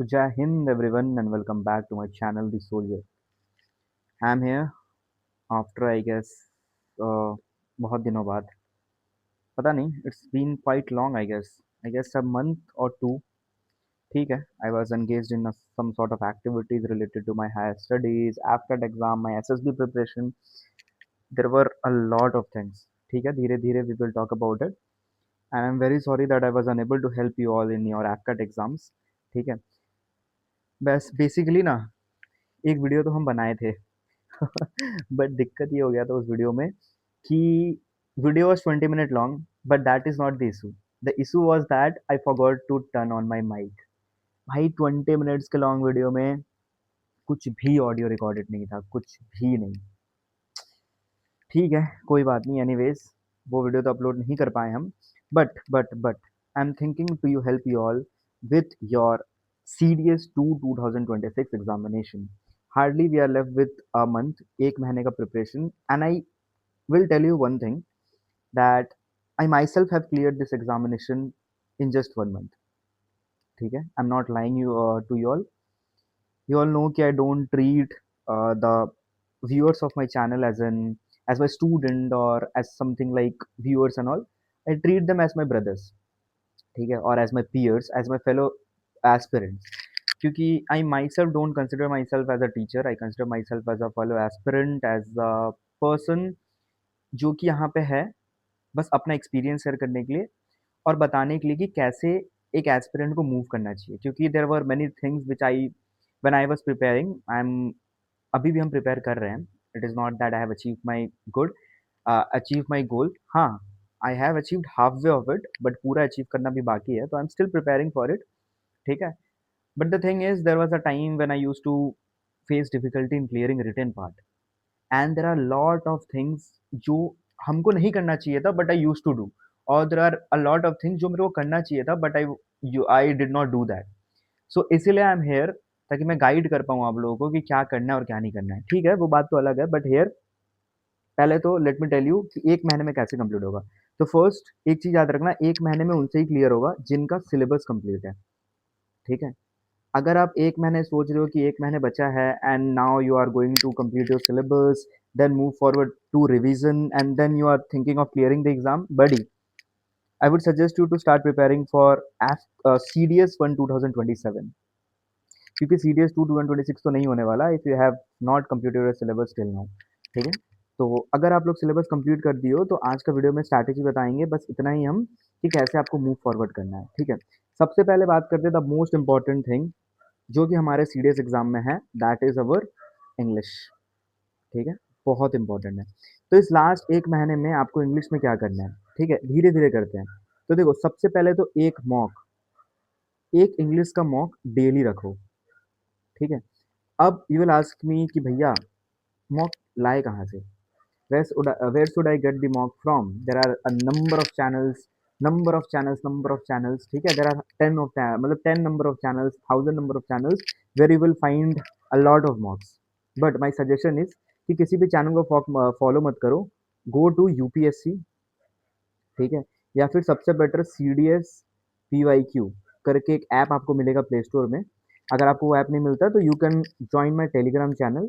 So Jai Hind everyone and welcome back to my channel The Soldier. I'm here after I guess बहुत दिनों बाद पता नहीं it's been quite long I guess a month or two. ठीक है, I was engaged in some sort of activities related to my higher studies after the exam, my SSB preparation. There were a lot of things. ठीक है, धीरे धीरे we will talk about it and I'm very sorry that I was unable to help you all in your AFCAT exams. ठीक है, बस basically ना एक video तो हम बनाए थे बट दिक्कत ये हो गया था उस वीडियो में कि video was 20 minute long but that is not the issue. The issue was that I forgot to turn on my mic. भाई 20 minutes के लॉन्ग वीडियो में कुछ भी ऑडियो रिकॉर्डेड नहीं था, कुछ भी नहीं। ठीक है, कोई बात नहीं। एनीवेज वो वीडियो तो अपलोड नहीं कर पाए हम, but I am thinking to you help you all with your CDS 2 2026 examination. Hardly we are left with a month, एक महीने का preparation and I will tell you one thing that I myself have cleared this examination in just 1 month. ठीक है, I'm not lying you to you all. You all know कि I don't treat the viewers of my channel as my student or as something like viewers and all. I treat them as my brothers. ठीक है, और as my peers, as my fellow aspirants. क्योंकि I myself don't consider myself as a teacher. I consider myself as a fellow aspirant, as a person जो कि यहाँ पे है बस अपना एक्सपीरियंस शेयर करने के लिए और बताने के लिए कि कैसे एक एस्पिरेंट को मूव करना चाहिए। क्योंकि there were many things which I when I was preparing I am अभी भी हम प्रिपेयर कर रहे हैं। It is not that I have achieve my good achieve my goal. हाँ, I have achieved half way of it but पूरा achieve करना भी बाकी है, तो I am still preparing for it. ठीक है, but the thing is there was a time when I used to face difficulty in clearing written part and there are lot of things जो हमको नहीं करना चाहिए था but I used to do, और there are a lot of things जो मेरे को करना चाहिए था but I did not do that. So इसीलिए आई एम हेयर, ताकि मैं गाइड कर पाऊँ आप लोगों को कि क्या करना है और क्या नहीं करना है। ठीक है, वो बात तो अलग है, बट हेयर पहले तो लेट मी टेल यू कि एक महीने में कैसे कंप्लीट होगा। तो फर्स्ट एक चीज याद रखना, एक महीने में उनसे ही क्लियर होगा जिनका सिलेबस कंप्लीट है। ठीक है, अगर आप एक महीने सोच रहे हो कि एक महीने बचा है and now you are going to complete your syllabus, then move forward to revision and then you are thinking of clearing the exam, buddy I would suggest you to start preparing for CDS 1 2027, क्योंकि CDS 2 2026 तो नहीं होने वाला if you have not completed your syllabus till now. ठीक है, तो अगर आप लोग सिलेबस कंप्लीट कर दिए हो तो आज का वीडियो में स्ट्रैटेजी बताएंगे, बस इतना ही हम कि कैसे आपको मूव फॉरवर्ड करना है। ठीक है, सबसे पहले बात करते हैं द मोस्ट इंपॉर्टेंट थिंग जो कि हमारे सीडीएस एग्जाम में है, दैट इज अवर इंग्लिश। ठीक है, बहुत इंपॉर्टेंट है। तो इस लास्ट एक महीने में आपको इंग्लिश में क्या करना है, ठीक है, धीरे धीरे करते हैं। तो देखो, सबसे पहले तो एक इंग्लिश का मॉक डेली रखो। ठीक है, अब यू विल आस्क मी कि भैया मॉक लाए कहाँ से, where should I get the mock from? There are a number of channels. ठीक है, there are 10 of मतलब 10 number of channels, 1000 number of channels where you will find a lot of mocks. But my suggestion is कि किसी भी channel को follow मत करो, go to UPSC. ठीक है, या फिर सबसे बेटर CDS PYQ करके एक ऐप आपको मिलेगा प्ले स्टोर में। अगर आपको वो ऐप नहीं मिलता तो you can join my Telegram channel.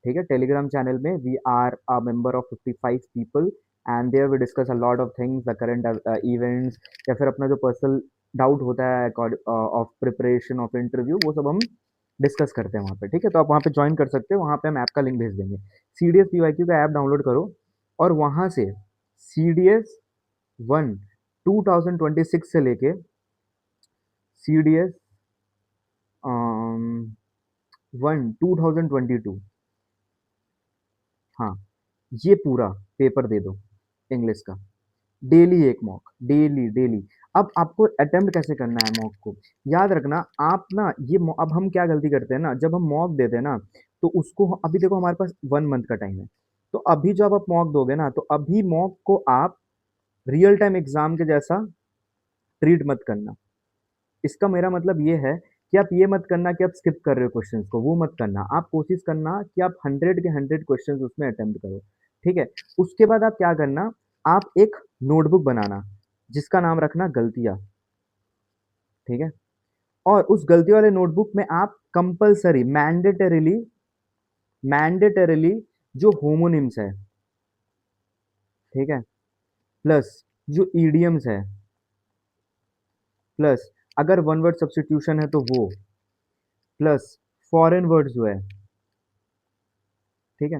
ठीक है, टेलीग्राम चैनल में we are a member of 55 people and there we discuss a lot of things, the current events, या फिर अपना जो पर्सनल डाउट होता है ऑफ प्रिपरेशन ऑफ इंटरव्यू, वो सब हम डिस्कस करते हैं वहाँ पे। ठीक है, तो आप वहाँ पे ज्वाइन कर सकते हो, वहाँ पे हम ऐप का लिंक भेज देंगे। CDS PYQ का ऐप डाउनलोड करो और वहाँ से CDS 1 2026 से लेके CDS 1 2022, हाँ, ये पूरा पेपर दे दो इंग्लिश का। डेली एक मॉक, डेली डेली। अब आपको अटेम्प्ट कैसे करना है मॉक को, याद रखना। आप ना अब हम क्या गलती करते हैं ना, जब हम मॉक देते हैं ना तो उसको, अभी देखो हमारे पास 1 मंथ का टाइम है, तो अभी जब आप मॉक दोगे ना तो अभी मॉक को आप रियल टाइम एग्जाम के जैसा ट्रीट मत करना। इसका मेरा मतलब ये है कि आप ये मत करना कि आप स्किप कर रहे हो क्वेश्चंस को, वो मत करना। आप कोशिश करना कि आप 100 के 100 क्वेश्चंस उसमें अटेम्प्ट करो। ठीक है, उसके बाद आप क्या करना, आप एक नोटबुक बनाना जिसका नाम रखना गलतियां। ठीक है, और उस गलती वाले नोटबुक में आप कंपलसरी मैंडेटरीली जो होमोनिम्स है, ठीक है, प्लस जो ईडियम्स है, प्लस अगर वन वर्ड सब्स्टिट्यूशन है तो वो, प्लस फॉरेन वर्ड जो है, ठीक है,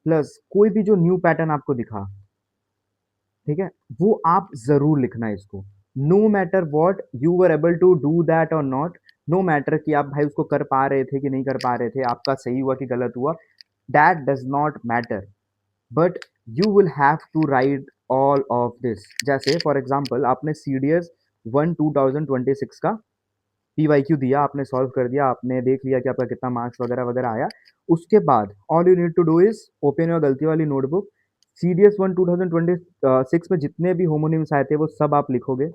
प्लस कोई भी जो न्यू पैटर्न आपको दिखा, ठीक है, वो आप जरूर लिखना है इसको। No matter what you were able to do that और नॉट, नो मैटर कि आप भाई उसको कर पा रहे थे कि नहीं कर पा रहे थे, आपका सही हुआ कि गलत हुआ, that does not matter, but you will have to write all of this. जैसे फॉर एग्जाम्पल आपने CDS 1 2026 का PYQ दिया, आपने सॉल्व कर दिया, आपने देख लिया कि आपका कितना मार्क्स वगैरह वगैरह आया। उसके बाद all you need to do is open your गलती वाली नोटबुक, CDS 1 2026 में जितने भी होमोनिम्स आए थे वो सब आप लिखोगे,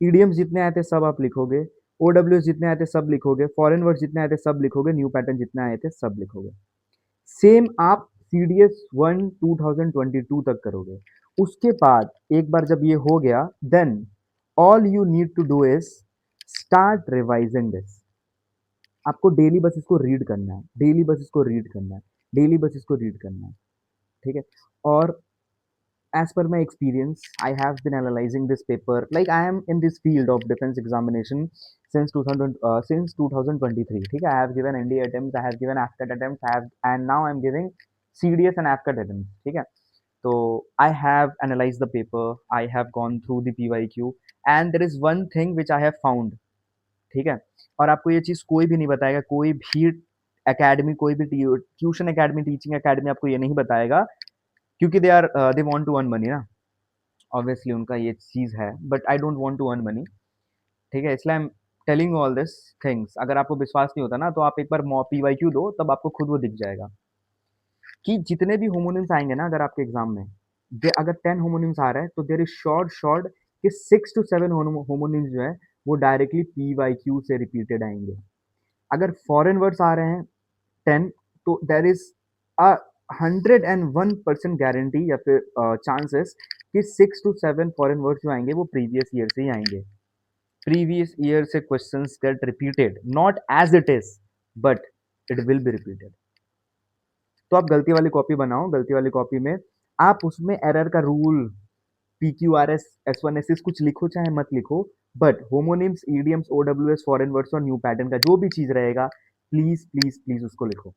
ईडीएम्स जितने आए थे सब आप लिखोगे, OWS जितने आए थे सब लिखोगे, फॉरेन वर्ड जितने आए थे सब लिखोगे, न्यू पैटर्न जितने आए थे सब लिखोगे। सेम आप CDS 1 2022 तक करोगे। उसके बाद एक बार जब ये हो गया, then all you need to do is start revising this. आपको डेली बस इसको रीड करना है, डेली बस इसको रीड करना है, डेली बस इसको रीड करना है, ठीक है। और as per my experience, I have been analyzing this paper. Like I am in this field of defense examination since 2023. ठीक है, I have given NDA attempts, I have given AFCAT attempts, I have, and now I am giving CDS and AFCAT attempts. ठीक है, तो I have analyzed the paper, I have gone through the PYQ, and there is one thing which I have found. ठीक है, और आपको ये चीज़ कोई भी नहीं बताएगा, कोई भी एकेडमी, कोई भी ट्यूशन एकेडमी, टीचिंग एकेडमी आपको ये नहीं बताएगा, क्योंकि they want to earn money ना, ऑब्वियसली उनका ये चीज़ है, but I don't want to earn money, ठीक है, इसलिए I am telling all this things. अगर आपको विश्वास नहीं होता ना तो आप एक बार PYQ दो, तब आपको खुद वो दिख जाएगा कि जितने भी होमोनिम्स आएंगे ना अगर आपके एग्जाम में, अगर 10 होमोनिम्स आ रहा है तो देर इज श्योर कि 6 to 7 होमोनिम्स जो है वो डायरेक्टली PYQ से रिपीटेड आएंगे। अगर फॉरेन वर्ड्स आ रहे हैं 10, तो देर इज अ 101% गारंटी या फिर चांसेस कि 6 to 7 फॉरेन वर्ड्स जो आएंगे वो प्रीवियस ईयर से ही आएंगे। प्रीवियस ईयर से questions get repeated, not as it is, but it will be repeated. तो आप गलती वाली कॉपी बनाओ, गलती वाली कॉपी में आप उसमें एरर का रूल, PQRS S1 S कुछ लिखो चाहे मत लिखो, but homonyms, idioms, OWS, foreign words और न्यू पैटर्न का जो भी चीज रहेगा, प्लीज प्लीज प्लीज उसको लिखो,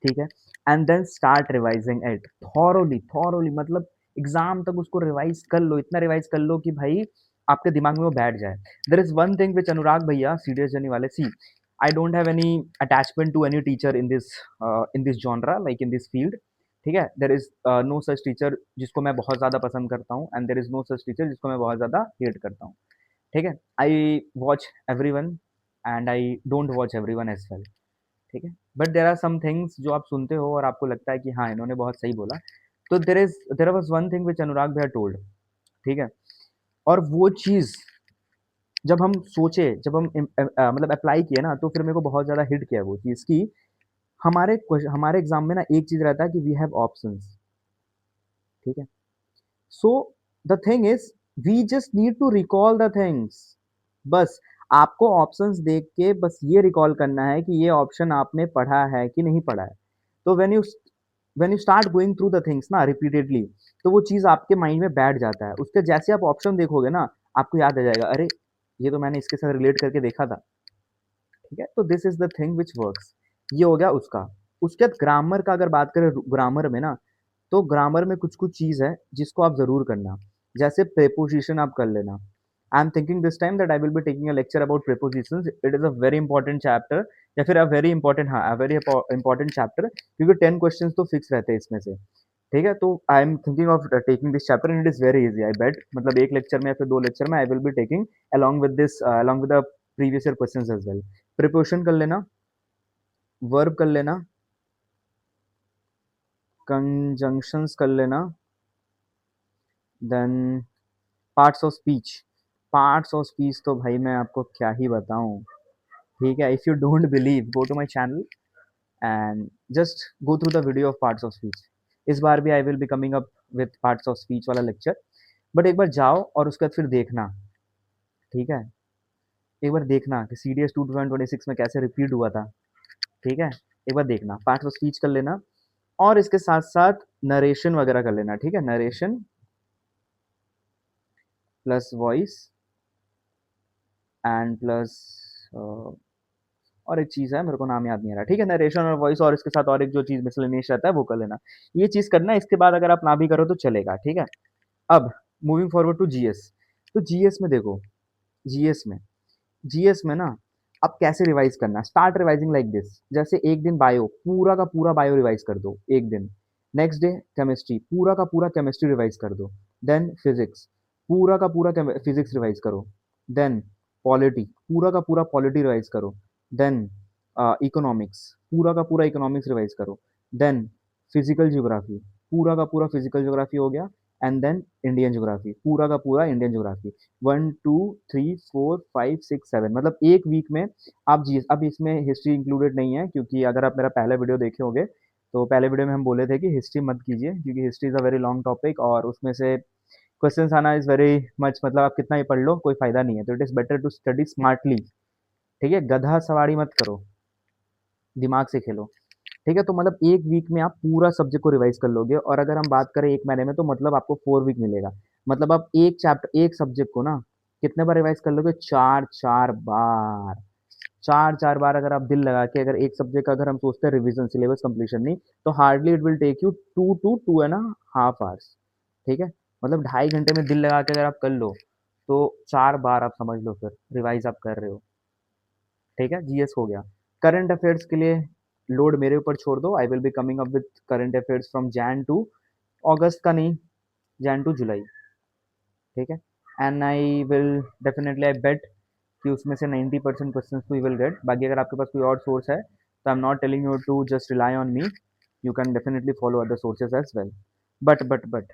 ठीक है। And then start revising it thoroughly, मतलब एग्जाम तक उसको रिवाइज कर लो, इतना रिवाइज कर लो कि भाई आपके दिमाग में वो बैठ जाए। There is one thing which Anurag भैया सीरियस जर्नी वाले, see I don't have any attachment to any teacher in this genre, like in this field, ठीक है। There is no such teacher जिसको मैं बहुत ज्यादा पसंद करता हूँ, and there is no such teacher जिसको मैं बहुत ज्यादा हेट करता हूँ, ठीक है। I watch every one and I don't watch every one as well, ठीक है। But there are some things जो आप सुनते हो और आपको लगता है कि हाँ इन्होंने बहुत सही बोला, तो there was one thing which Anurag भैया टोल्ड, ठीक है। और वो चीज़ जब हम सोचे, जब हम मतलब अप्लाई किए ना, तो फिर मेरे को बहुत ज़्यादा हिट किया वो चीज़ की, हमारे एग्जाम में ना एक चीज़ रहता है कि वी हैव ऑप्शंस, ठीक है। So the thing is we just need to recall the things, बस आपको ऑप्शंस देख के बस ये रिकॉल करना है कि ये ऑप्शन आपने पढ़ा है कि नहीं पढ़ा है। तो when you start going through the things ना रिपीटेडली, तो वो चीज़ आपके माइंड में बैठ जाता है, उसके जैसे आप ऑप्शन देखोगे ना, आपको याद आ जाएगा, अरे ये तो मैंने इसके साथ रिलेट करके देखा था, ठीक है। तो this is the thing which works, ये हो गया उसका। उसके बाद ग्रामर का अगर बात करें, ग्रामर में ना, तो ग्रामर में कुछ कुछ चीज़ है जिसको आप ज़रूर करना, जैसे प्रेपोजिशन आप कर लेना। आई am thinking this time that I will be taking a lecture about prepositions, it is a very important chapter, या फिर अ वेरी इंपॉर्टेंट, हाँ अ वेरी इंपॉर्टेंट चैप्टर, क्योंकि 10 क्वेश्चन तो फिक्स रहते हैं इसमें से, ठीक है। तो I am thinking of taking this chapter and it is very easy, I bet, मतलब एक लेक्चर में या फिर 2 लेक्चर में I will be taking along with this, along with the previous year questions as well. Preposition कर लेना, verb कर लेना, कंजंक्शंस कर लेना, then parts of speech. Parts of speech तो भाई मैं आपको क्या ही बताऊं, ठीक है। If you don't believe, go to my channel and just go through the video of parts of speech. इस बार भी I will be coming up with parts of speech वाला लेक्चर, बट एक बार जाओ और उसके बाद फिर देखना, ठीक है। एक बार देखना कि सी डी एस 2026 में कैसे रिपीट हुआ था। ठीक है, एक बार देखना, पार्ट ऑफ स्पीच कर लेना, और इसके साथ साथ नरेशन वगैरह कर लेना। ठीक है, narration plus voice and plus और एक चीज़ है, मेरे को नाम याद नहीं आ रहा। ठीक है, नरेशन और वॉइस, और इसके साथ और एक जो चीज़ मिसलेनियस रहता है वो कर लेना। ये चीज़ करना, इसके बाद अगर आप ना भी करो तो चलेगा। ठीक है, अब मूविंग फॉरवर्ड टू जीएस। तो जीएस में देखो, जीएस में जीएस में ना, अब कैसे रिवाइज करना, स्टार्ट रिवाइजिंग लाइक दिस। जैसे एक दिन बायो, पूरा का पूरा बायो रिवाइज कर दो एक दिन। नेक्स्ट डे केमिस्ट्री, पूरा का पूरा केमिस्ट्री रिवाइज कर दो। देन फिजिक्स, पूरा का पूरा फिजिक्स रिवाइज करो। देन पॉलिटी, पूरा का पूरा पॉलिटी रिवाइज करो। देन इकोनॉमिक्स, पूरा का पूरा इकोनॉमिक्स रिवाइज करो। देन फिजिकल ज्योग्राफी, पूरा का पूरा फिजिकल ज्योग्राफी हो गया। एंड देन इंडियन ज्योग्राफी, पूरा का पूरा इंडियन ज्योग्राफी। 1 2 3 4 5 6 7, मतलब एक वीक में आप जी। अब इसमें हिस्ट्री इंक्लूडेड नहीं है, क्योंकि अगर आप मेरा पहला वीडियो देखे होंगे तो पहले वीडियो में हम बोले थे कि हिस्ट्री मत कीजिए, क्योंकि history is a very long topic और उसमें से क्वेश्चंस आना इज़ वेरी मच, मतलब आप कितना ही पढ़ लो कोई फायदा नहीं है। तो it is better to study smartly. ठीक है, गधा सवारी मत करो, दिमाग से खेलो। ठीक है, तो मतलब एक वीक में आप पूरा सब्जेक्ट को रिवाइज कर लोगे, और अगर हम बात करें एक महीने में तो मतलब आपको 4 वीक मिलेगा। मतलब आप एक चैप्टर, एक सब्जेक्ट को ना कितने बार रिवाइज कर लोगे, 4 4 बार। 4 4 बार अगर आप दिल लगा के, अगर एक सब्जेक्ट का अगर हम सोचते हैं रिवीजन, सिलेबस कंप्लीशन नहीं, तो hardly it will take you 2 to 2.5 hours। ठीक है, मतलब 2.5 घंटे में दिल लगा के अगर आप कर लो, तो 4 बार आप समझ लो फिर रिवाइज आप कर रहे हो। ठीक है, जीएस हो गया। करंट अफेयर्स के लिए लोड मेरे ऊपर छोड़ दो, I will be coming up with current affairs from Jan to August का नहीं, जैन टू जुलाई। ठीक है, and I will definitely, I bet कि उसमें से 90% क्वेश्चन तो यू विल गेट। बाकी अगर आपके पास कोई और सोर्स है तो I am not telling you to just rely on me, you can definitely follow other sources as well. But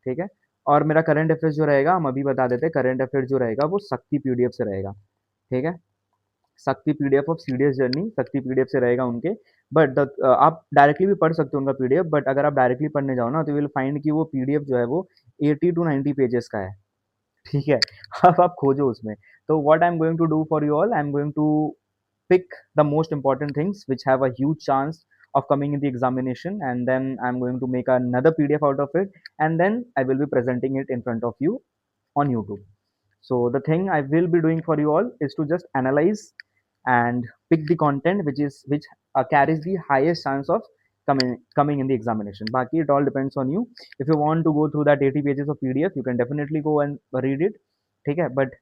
ठीक है, और मेरा करंट अफेयर्स जो रहेगा, हम अभी बता देते हैं, करंट अफेयर्स जो रहेगा वो शक्ति पीडीएफ से रहेगा। ठीक है, शक्ति पीडीएफ ऑफ सीडीएस जर्नी, शक्ति पीडीएफ से रहेगा उनके। बट आप डायरेक्टली भी पढ़ सकते हो उनका पीडीएफ, बट अगर आप डायरेक्टली पढ़ने जाओ ना तो विल फाइंड कि वो पीडीएफ जो है वो 80 to 90 पेजेस का है। ठीक है, अब आप खोजो उसमें। तो what I am going to do for you all, I am going to pick the most important things which have a huge chance of coming in the examination, and then I'm going to make another PDF out of it, and then I will be presenting it in front of you on YouTube. So the thing I will be doing for you all is to just analyze and pick the content which carries the highest chance of coming in the examination. Baki, it all depends on you. If you want to go through that 80 pages of PDF, you can definitely go and read it. ठीक है, but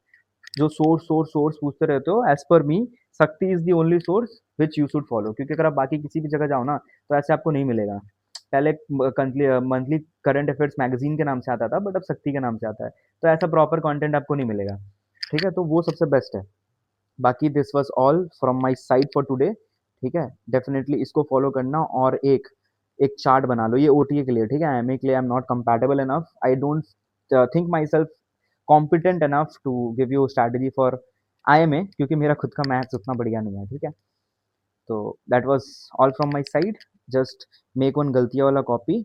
जो source पूछते रहते हो, as per मी शक्ति is the only source which you should follow, क्योंकि अगर आप बाकी किसी भी जगह जाओ ना तो ऐसे आपको नहीं मिलेगा। पहले मंथली करंट अफेयर्स मैगजीन के नाम से आता था, बट अब शक्ति के नाम से आता है, तो ऐसा प्रॉपर कंटेंट आपको नहीं मिलेगा। ठीक है, तो वो सबसे बेस्ट है। बाकी this was all from my side for today. ठीक है, डेफिनेटली इसको फॉलो करना, और एक एक चार्ट बना लो ये ओटीए के लिए। ठीक है, एमए के लिए I am not compatible enough, I don't think myself competent enough to give you strategy for IMA, क्योंकि मेरा खुद का मैथ्स उतना बढ़िया नहीं है। ठीक है, तो that was all from my side. Just make one गलतियाँ वाला कॉपी।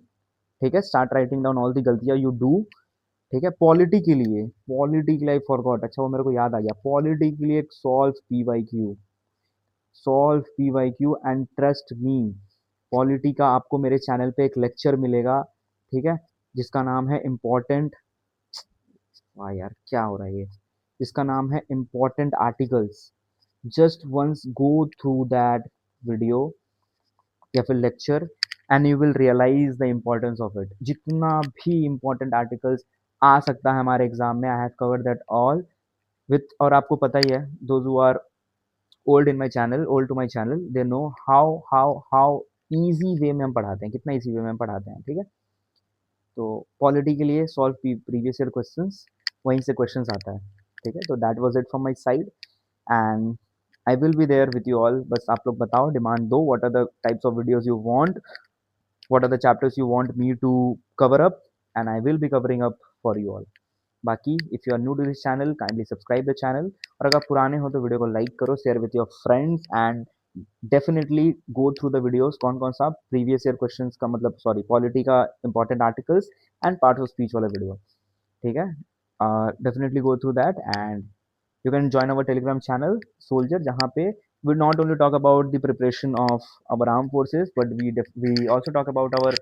ठीक है, start writing down all the गलतियाँ यू डू। ठीक है, पॉलिटी के लिए आई फॉरगॉट, अच्छा वो मेरे को याद आ गया, पॉलिटी के लिए एक solve P Y Q and trust me, polity का आपको मेरे चैनल पे एक लेक्चर मिलेगा। ठीक है, जिसका नाम है इम्पोर्टेंट, वाह यार क्या हो रहा है ये, जिसका नाम है important articles. Just once go through that video या फिर lecture, and you will realise the importance of it. जितना भी इम्पोर्टेंट आर्टिकल्स आ सकता है हमारे एग्जाम में, I have covered that all with, और आपको पता ही है, those who are old to my channel, they know how easy way में हम पढ़ाते हैं, कितना ईजी वे में हम पढ़ाते हैं। ठीक है, तो पॉलिटी के लिए सॉल्व प्रीवियस ईयर क्वेश्चंस, वहीं से क्वेश्चंस आता है। ठीक है, तो that was it from my side, and I will be there with you all. बस आप लोग बताओ, डिमांड दो, what are the types of videos you want, what are the chapters you want me to cover up, and I will be covering up for you all. बाकी if you are new to this channel, kindly subscribe the channel, और अगर पुराने हो तो video को like करो, share with your friends, and definitely go through the videos, कौन कौन सा प्रीवियस ईयर क्वेश्चंस का, मतलब सॉरी पॉलिटी का important articles and part of speech वाला वीडियो। ठीक है, definitely go through that, and You can join our Telegram channel, Soldier, जहाँ पे we not only talk about the preparation of our armed forces, but we also talk about our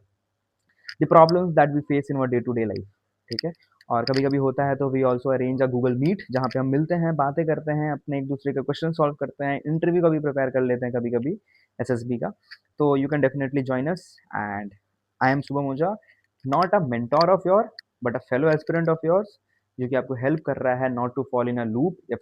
the problems that we face in our day to day life. ठीक है, और कभी कभी होता है तो we also arrange a Google Meet जहाँ पे हम मिलते हैं, बातें करते हैं, अपने एक दूसरे के क्वेश्चन सॉल्व करते हैं, इंटरव्यू का भी प्रिपेयर कर लेते हैं कभी कभी एसएसबी का. तो you can definitely join us. And I am Shubham Ojha, not a mentor of your but a fellow aspirant of yours, जो कि आपको हेल्प कर रहा है not to fall in a loop या